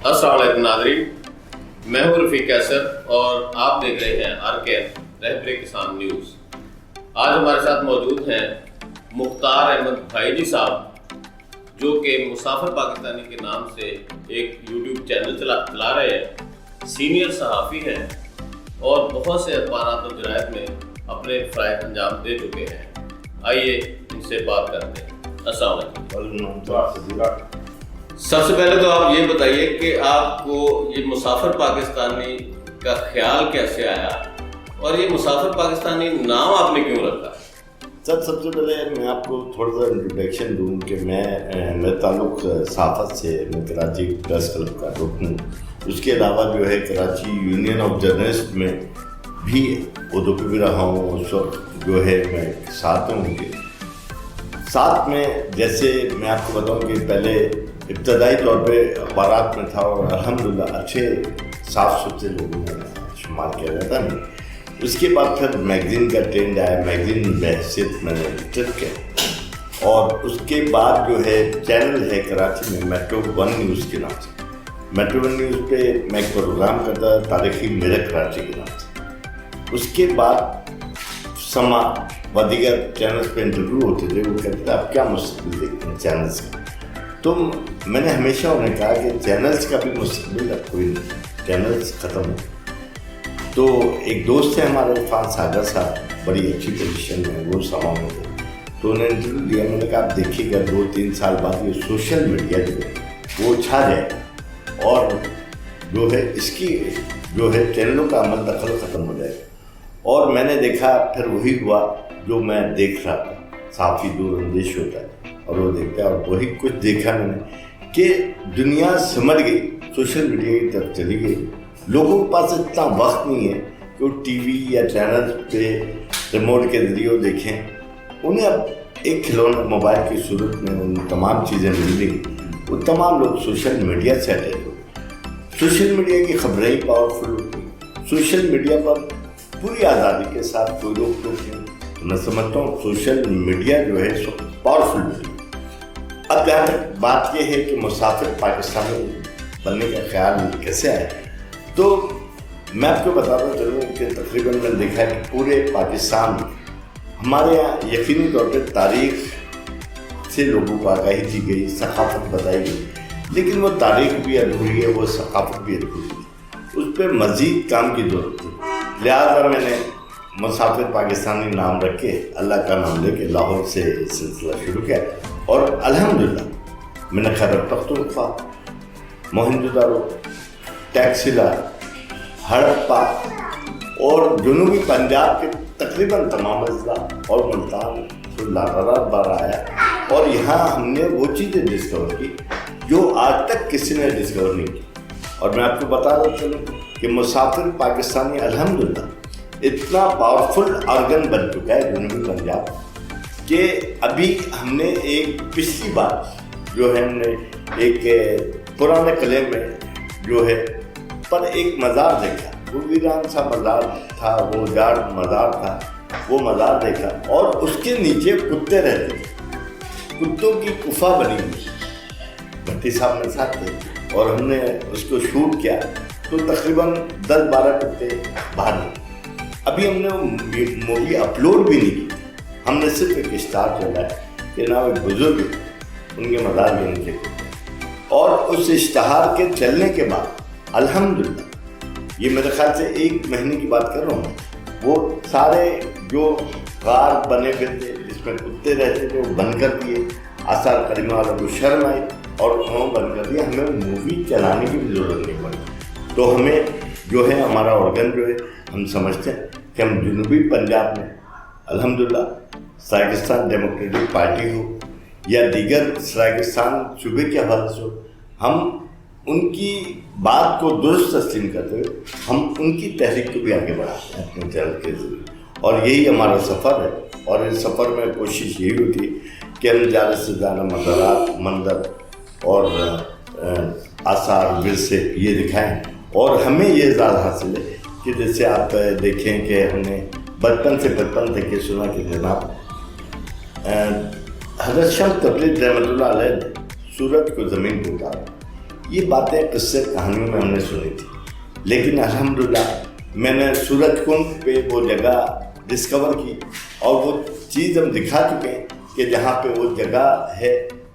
السلام علیکم ناظرین، میں ہوں رفیق کیسر اور آپ دیکھ رہے ہیں RKN رہبر کسان نیوز۔ آج ہمارے ساتھ موجود ہیں مختار احمد بھائی جی صاحب، جو کہ مسافر پاکستانی کے نام سے ایک یوٹیوب چینل چلا رہے ہیں، سینئر صحافی ہیں اور بہت سے اخبارات اور جرائد میں اپنے فرائض انجام دے چکے ہیں۔ آئیے ان سے بات کرتے ہیں۔ السلام علیکم۔ سب سے پہلے تو آپ یہ بتائیے کہ آپ کو یہ مسافر پاکستانی کا خیال کیسے آیا اور یہ مسافر پاکستانی نام آپ نے کیوں رکھا؟ سب سے پہلے میں آپ کو تھوڑا سا انٹروڈکشن دوں کہ میرا تعلق صحافت سے، میں کراچی پریس کلب کا رکن ہوں۔ اس کے علاوہ جو ہے کراچی یونین آف جرنلسٹ میں بھی عہدوں پہ بھی رہا ہوں۔ اس وقت جو ہے میں ساتھ ہوں گے ساتھ میں، جیسے میں آپ کو بتاؤں کہ پہلے ابتدائی طور پہ اخبارات میں تھا اور الحمدللہ اچھے صاف ستھرے لوگوں میں شمار کیا جاتا ہے۔ اس کے بعد پھر میگزین کا ٹرینڈ آیا، میگزین بحیثیت میں نے ایڈیٹر کیا، اور اس کے بعد جو ہے چینل ہے کراچی میں میٹرو ون نیوز کے نام سے۔ میٹرو ون نیوز پہ میں ایک پروگرام کرتا تاریخی میرے کراچی کے نام سے۔ اس کے بعد سما و دیگر چینلز پہ انٹرویو ہوتے تھے، وہ کہتے تھے آپ کیا مستقبل دیکھتے ہیں چینلز کا؟ تو میں نے ہمیشہ انہیں کہا کہ چینلز کا بھی مستقبل اب کوئی نہیں، چینلز ختم ہو۔ تو ایک دوست ہے ہمارے عرفان ساگر صاحب، بڑی اچھی پوزیشن میں، وہ سما میں تھے، تو انہیں انٹرویو دیا۔ میں نے کہا آپ دیکھیے گا 2-3 سال بعد یہ سوشل میڈیا جو ہے وہ چھا جائے اور جو ہے اس کی جو ہے چینلوں کا عمل دخل ختم ہو جائے۔ اور میں نے دیکھا پھر وہی ہوا جو میں دیکھ رہا تھا۔ صحافی دور اندیش ہوتا ہے اور وہ دیکھتا ہے، اور وہی کچھ دیکھا میں نے کہ دنیا سمجھ گئی، سوشل میڈیا کی طرف چلی گئی۔ لوگوں کے پاس اتنا وقت نہیں ہے کہ وہ ٹی وی یا چینل پہ ریموٹ کے ذریعے دیکھیں۔ انہیں اب ایک کھلونا موبائل کی صورت میں ان تمام چیزیں مل گئی، وہ تمام لوگ سوشل میڈیا سے اٹیچ ہو۔ سوشل میڈیا کی خبریں ہی پاورفل ہوتی ہیں۔ سوشل میڈیا پر پوری آزادی کے ساتھ کوئی روک ٹوک نہیں۔ میں سمجھتا ہوں سوشل میڈیا جو ہے پاورفل میڈیا۔ اب جہاں تک بات یہ ہے کہ مسافر پاکستانی بننے کا خیال کیسے آیا، تو میں آپ کو بتاتا چلوں کہ تقریباً میں نے دیکھا کہ پورے پاکستان میں ہمارے یہاں یقینی طور پہ تاریخ سے لوگوں کو آگاہی دی گئی، ثقافت بتائی گئی، لیکن وہ تاریخ بھی ادھوری ہے، وہ ثقافت بھی ادھوری ہے، اس پہ مزید کام کی ضرورت تھی۔ لہٰذا میں نے مسافر پاکستانی نام رکھ کے، اللہ کا نام لے کے لاہور سے سلسلہ شروع کیا، اور الحمدللہ میں نے خیبر پختونخوا، موہنجودارو، ٹیکسلا، ہڑپا اور جنوبی پنجاب کے تقریباً تمام اضلاع اور ملتان تو لاتعداد بار آیا، اور یہاں ہم نے وہ چیزیں ڈسکور کی جو آج تک کسی نے ڈسکور نہیں کی۔ اور میں آپ کو بتا رہا چلوں کہ مسافر پاکستانی الحمدللہ اتنا پاورفل آرگن بن چکا ہے جنوبی پنجاب کہ ابھی ہم نے ایک پچھلی بار جو ہے ہم نے ایک پرانے قلعے میں جو ہے پر ایک مزار دیکھا، وہ ویران سا مزار تھا، وہ جاڑ مزار تھا، وہ مزار دیکھا، اور اس کے نیچے کتے رہتے تھے، کتوں کی گفا بنی ہوئی، بھٹی صاحب میرے ساتھ تھے اور ہم نے اس کو شوٹ کیا، تو تقریباً 10-12 کتے باہر نکلے۔ ابھی ہم نے مووی اپلوڈ بھی نہیں کی، ہم نے صرف ایک اسٹار چلا ہے کہ نام ایک بزرگ ان کے مزار بھی ان کے، اور اس اشتہار کے چلنے کے بعد الحمدللہ یہ میرے خیال سے 1 مہینے کی بات کر رہا ہوں، وہ سارے جو غار بنے ہوئے تھے جس میں کتے رہتے تھے وہ بند کر دیے، آثار کریمہ والوں کو شرم آئی اور انہوں بند کر دیا۔ ہمیں مووی چلانے کی بھی ضرورت نہیں پڑی، تو ہمیں جو ہے ہمارا آرگن جو ہے ہم سمجھتے ہیں کہ ہم جنوبی پنجاب میں الحمدللہ سرائیکستان ڈیموکریٹک پارٹی ہو یا دیگر سرائیکستان صوبے کے حوالے سے ہو، ہم ان کی بات کو درست تسلیم کرتے ہوئے ہم ان کی تحریک کو بھی آگے بڑھاتے ہیں اپنے چینل کے ذریعے، اور یہی ہمارا سفر ہے۔ اور اس سفر میں کوشش یہی ہوتی ہے کہ ہم زیادہ سے زیادہ منظر اور آثار ورثے یہ دکھائیں، اور ہمیں یہ اعزاز حاصل ہے کہ جیسے آپ دیکھیں کہ ہم نے بچپن سے کہ سنا کہ جناب حضرت شمس تبریز رحمۃ اللہ علیہ نے سورج کو زمین پہ اتارا، یہ باتیں قصے کہانیوں میں ہم نے سنی تھی، لیکن الحمدللہ میں نے سورج کنڈ پہ وہ جگہ ڈسکور کی اور وہ چیز ہم دکھا چکے ہیں کہ جہاں پہ وہ جگہ ہے.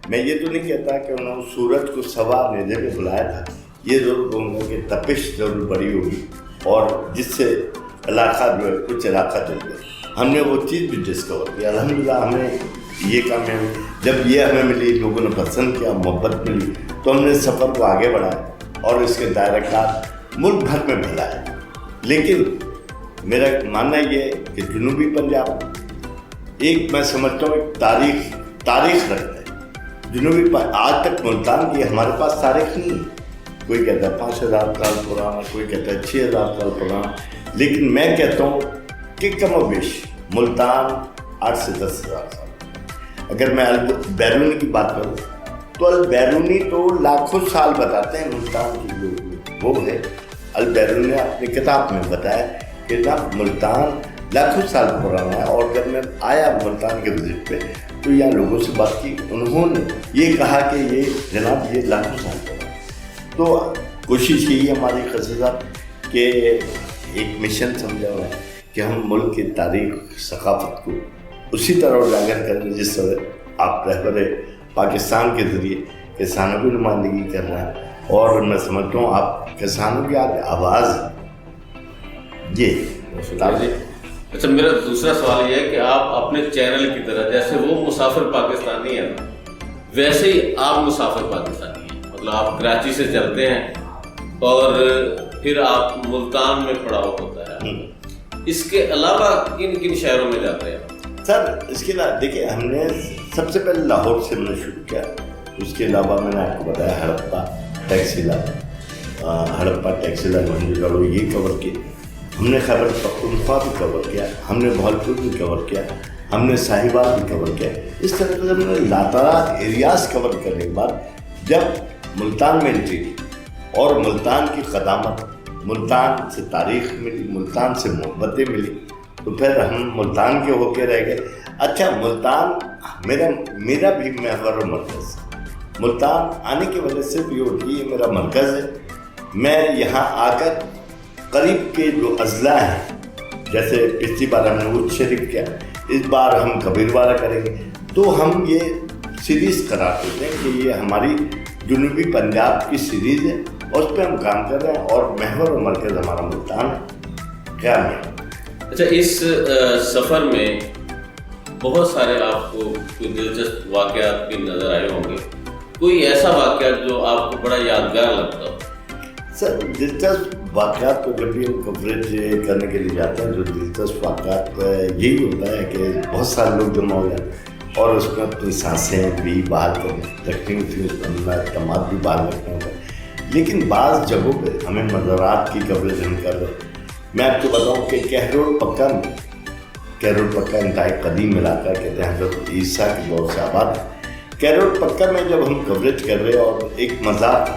میں یہ تو نہیں کہتا کہ انہوں نے سورج کو سوا نیزے پہ بلایا تھا، یہ ضرور کہوں گا کہ تپش ضرور بڑی ہوگی اور جس سے علاقہ جو ہے کچھ علاقہ چل گیا. ہم نے وہ چیز بھی ڈسکور کی. الحمدللہ ہمیں یہ کامیابی جب یہ ہمیں ملی، لوگوں نے پسند کیا، محبت ملی، تو ہم نے سفر کو آگے بڑھایا اور اس کے دائرہ کار ملک بھر میں پھیلایا. لیکن میرا ماننا یہ ہے کہ جنوبی پنجاب ایک میں سمجھتا ہوں ایک تاریخ رکھتا ہے. جنوبی آج تک ملتان کی ہمارے پاس تاریخ نہیں ہے. کوئی کہتا ہے 5000 سال پرانا، کوئی کہتا ہے 6000 سال پرانا، لیکن میں کہتا ہوں کہ کم و بیش ملتان 8 سے 10,000 سال. اگر میں البیرونی کی بات کروں تو البیرونی تو لاکھوں سال بتاتے ہیں ملتان کی جو وہ ہے. البیرونی نے اپنی کتاب میں بتایا کہ جناب ملتان لاکھوں سال پرانا ہے. اور جب میں آیا ملتان کے وزٹ پہ تو یہاں لوگوں سے بات کی، انہوں نے یہ کہا کہ یہ جناب یہ لاکھوں سال پرانا ہے. تو کوشش یہی ہے ہماری قصے صاحب کہ ایک مشن سمجھا ہوا ہے کہ ہم ملک کی تاریخ ثقافت کو اسی طرح اجاگر کریں جس طرح آپ رہبر پاکستان کے ذریعے کسانوں کی نمائندگی کر رہے ہیں. اور میں سمجھتا ہوں آپ کسانوں کی آج آواز یہ. اچھا، میرا دوسرا سوال یہ ہے کہ آپ اپنے چینل کی طرح جیسے وہ مسافر پاکستانی ہیں ویسے ہی آپ مسافر پاکستانی ہیں. مطلب آپ کراچی سے چلتے ہیں اور پھر آپ ملتان میں پڑاؤ ہوتا ہے. اس کے علاوہ کن کن شہروں میں جاتے ہیں سر؟ اس کے علاوہ دیکھیں ہم نے سب سے پہلے لاہور سے ہم نے شروع کیا. اس کے علاوہ میں نے آپ کو بتایا ہڑپا ٹیکسیلا منجو یہ کور کی. ہم نے خیبر پختونخوا بھی کور کیا، ہم نے بھولپور بھی کور کیا، ہم نے صاحبات بھی کور کیا. اس طرح سے ہم نے لاتعداد ایریاز کور کرنے کے بعد جب ملتان میں انٹری کی اور ملتان کی قدامت، ملتان سے تاریخ ملی، ملتان سے محبتیں ملی، تو پھر ہم ملتان کے ہو کے رہ گئے. اچھا، ملتان میرا بھی محور و مرکز. ملتان آنے کی وجہ سے بھی ہوتی ہے میرا مرکز ہے. میں یہاں آ کر قریب کے جو اضلاع ہیں، جیسے پچھلی بار ہم نے اودھ شریف کیا، اس بار ہم کبیر والا کریں گے، تو ہم یہ سیریز قرار دیتے ہیں کہ یہ ہماری جنوبی پنجاب کی سیریز ہے اور اس پہ ہم کام کر رہے ہیں اور محور و مرکز ہمارا ملتان ہے. کیا میں اچھا، اس سفر میں بہت سارے آپ کو کوئی دلچسپ واقعات بھی نظر آئے ہوں گے. کوئی ایسا واقعہ جو آپ کو بڑا یادگار لگتا ہو؟ سر دلچسپ واقعات تو جب بھی ہم کوریج کرنے کے لیے جاتے ہیں تو دلچسپ واقعات یہی ہوتا ہے کہ بہت سارے لوگ جمع ہو جاتے ہیں اور اس میں اپنی سانسیں بھی بحال رکھنی ہوتی ہیں، اپنا اعتماد بھی بحال رکھنا ہوتا ہے. لیکن بعض جگہوں پہ ہمیں مزارات کی کوریج ہم کر رہے ہیں. میں آپ کو بتاؤں کہ کہروڑ پکا انتہائی قدیم علاقہ کہتے ہیں، حضرت عیسیٰ کے دور سے آباد ہے. کہروڑ پکا میں جب ہم کوریج کر رہے اور ایک مزار تھا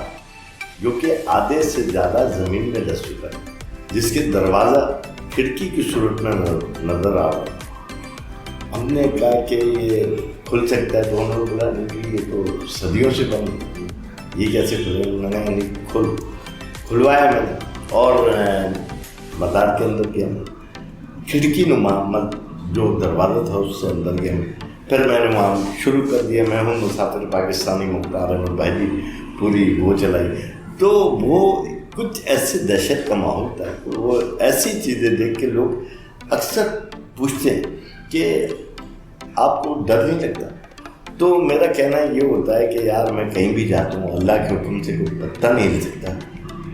جو کہ آدھے سے زیادہ زمین میں دس چکا ہے، جس کے دروازہ کھڑکی کی صورت میں نظر آ رہا. ہم نے کہا کہ یہ کھل سکتا ہے تو انہوں نے بولا نہیں، یہ تو صدیوں سے بند ہے، یہ کیسے کھلے؟ میں نے کھلوایا میں نے اور مزار کے اندر گیا. کھڑکی نما جو دروازہ تھا اس سے اندر گیا. پھر میں نے وہاں شروع کر دیا، میں ہوں مسافر پاکستانی مختار احمد بھائی جی، پوری وہ چلائی. تو وہ کچھ ایسے دہشت کا ماحول تھا، وہ ایسی چیزیں دیکھ کے لوگ اکثر پوچھتے ہیں کہ آپ کو ڈر نہیں لگتا؟ تو میرا کہنا یہ ہوتا ہے کہ یار میں کہیں بھی جاتا ہوں اللہ کے حکم سے کوئی پتہ نہیں ہل سکتا.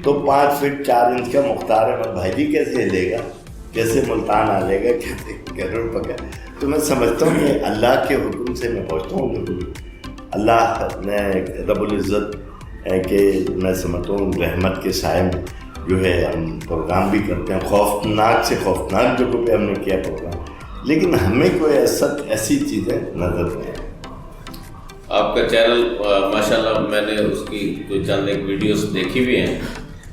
تو 5 فٹ 4 انچ کا مختار احمد بھائی جی کیسے ہلے گا، کیسے ملتان آ جائے گا، کیسے کہروڑ پکا؟ تو میں سمجھتا ہوں کہ اللہ کے حکم سے میں پہنچتا ہوں. بالکل اللہ نے رب العزت کہ میں سمجھتا ہوں رحمت کے سائے میں جو ہے ہم پروگرام بھی کرتے ہیں. خوفناک سے خوفناک جگہوں پہ ہم نے کیا پروگرام، لیکن ہمیں کوئی ایسی چیزیں نظر نہیں آئی. آپ کا چینل ماشاءاللہ میں نے اس کی کوئی چند ایک ویڈیوز دیکھی بھی ہیں،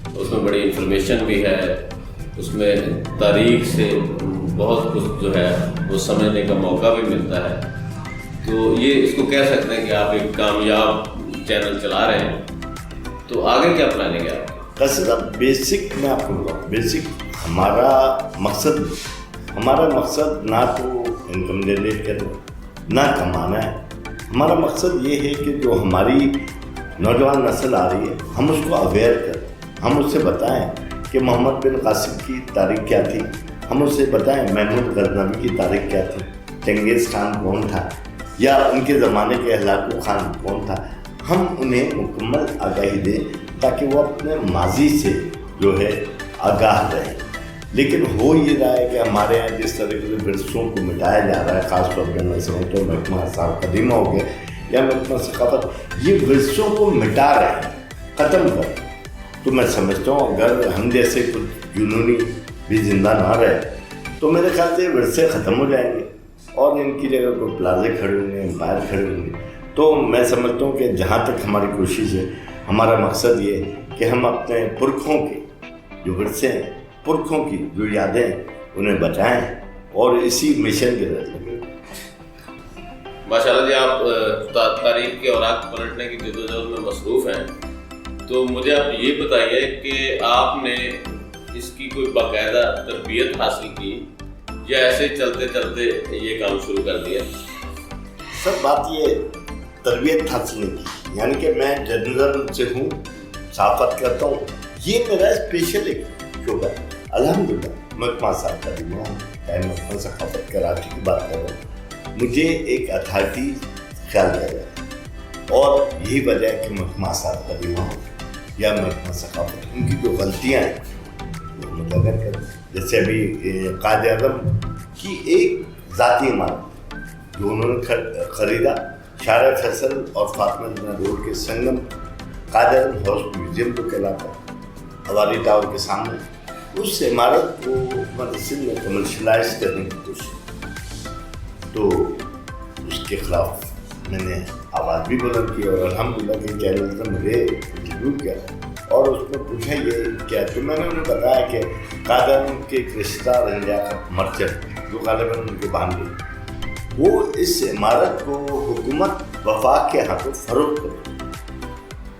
اس میں بڑی انفارمیشن بھی ہے، اس میں تاریخ سے بہت کچھ جو ہے وہ سمجھنے کا موقع بھی ملتا ہے. تو یہ اس کو کہہ سکتے ہیں کہ آپ ایک کامیاب چینل چلا رہے ہیں. تو آگے کیا پلاننگ ہے آپ کی؟ قصد بیسک میں آپ کو بتاؤں، بیسک ہمارا مقصد نہ تو انکم جنریٹ کرنا نہ کمانا ہے. ہمارا مقصد یہ ہے کہ جو ہماری نوجوان نسل آ رہی ہے ہم اس کو اویئر کریں، ہم اس سے بتائیں کہ محمد بن قاسم کی تاریخ کیا تھی، ہم اس سے بتائیں محمود غزنوی کی تاریخ کیا تھی، چنگیز خان کون تھا یا ان کے زمانے کے ہلاکو خان کون تھا. ہم انہیں مکمل آگاہی دیں تاکہ وہ اپنے ماضی سے جو ہے آگاہ رہیں. لیکن ہو یہ رہا ہے کہ ہمارے یہاں جس طرح کے ورثوں کو مٹایا جا رہا ہے، خاص طور پہ میں سمجھتا ہوں محکمہ آثار قدیمہ ہو گیا یا محکمہ ثقافت، یہ ورثوں کو مٹا رہے ہیں، ختم کر. تو میں سمجھتا ہوں اگر ہم جیسے کچھ جنونی بھی زندہ نہ رہے تو میرے خیال سے ورثے ختم ہو جائیں گے اور ان کی جگہ کوئی پلازے کھڑے ہوں گے، امپائر کھڑے ہوں گے. تو میں سمجھتا ہوں کہ جہاں تک ہماری کوشش ہے، ہمارا مقصد یہ ہے کہ ہم اپنے پرکھوں کے جو ورثے ہیں، پرکھوں کی جو یادیں انہیں بچائیں اور اسی مشن کے تحت لگے. ماشاءاللہ جی، آپ تاریخ کے اوراق پلٹنے کی جدوجہد میں مصروف ہیں، تو مجھے آپ یہ بتائیے کہ آپ نے اس کی کوئی باقاعدہ تربیت حاصل کی یا ایسے چلتے چلتے یہ کام شروع کر دیا؟ سب بات یہ تربیت حاصل نہیں کی، یعنی کہ میں جرنلزم سے ہوں، صحافت کرتا ہوں، یہ میرا اسپیشل ایک شعبہ ہے. الحمدللہ محکمہ آثار قدیمہ ہوں، محکمہ ثقافت کراچی کی بات کر رہا ہوں، مجھے ایک اتھارٹی خیال کیا گیا اور یہی وجہ ہے کہ محکمہ آثار قدیمہ ہو یا محکمہ ثقافت، ان کی جو غلطیاں ہیں وہ مداخلت کریں. جیسے ابھی قائد اعظم کی ایک ذاتی عمارت جو انہوں نے خریدا شارع فیصل اور فاطمہ جناح روڈ کے سنگم قائد اعظم ہاؤس میوزیم جو کہلاتا ہے ہوالی ٹاور کے سامنے، اس عمارت کو مدرسے میں کمرشلائز کرنے کی کوشش، تو اس کے خلاف میں نے آواز بھی بلند کی اور الحمدللہ کے چینل نے مجھے انٹرویو کیا اور اس میں پوچھا یہ کیا، تو میں نے انہیں بتایا کہ قائد اعظم کے ایک رشتہ دار لیاقت مرچنٹ جو غالباً ان کے بھانجے، وہ اس عمارت کو حکومت وفاق کے ہاتھوں فروخت کر.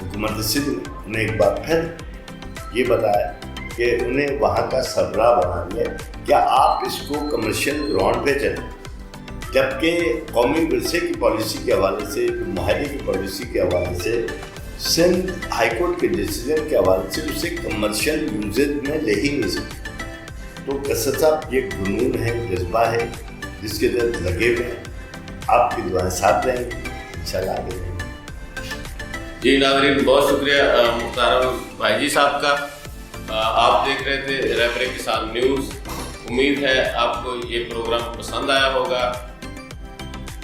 حکومت سندھ نے انہیں ایک بار پھر یہ بتایا کہ انہیں وہاں کا سربراہ بنا دیا، کیا آپ اس کو کمرشل گراؤنڈ پہ چلیں، جبکہ قومی ورثے کی پالیسی کے حوالے سے، معاہدے کی پالیسی کے حوالے سے، سندھ ہائی کورٹ کے ڈیسیجن کے حوالے سے اسے کمرشل یوزیج میں لے ہی نہیں سکتے. تو قصد صاحب یہ جنون ہے، جذبہ ہے جس کے تحت لگے ہوئے ہیں. آپ کی دعائیں ساتھ رہیں گی، انشاءاللہ آگے رہیں گے. جی ناظرین، بہت شکریہ محترم بھائی جی صاحب کا. آپ دیکھ رہے تھے رہبر کسان نیوز. امید ہے آپ کو یہ پروگرام پسند آیا ہوگا.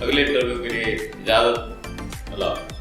اگلے انٹرویو کے لیے اجازت. اللہ حافظ.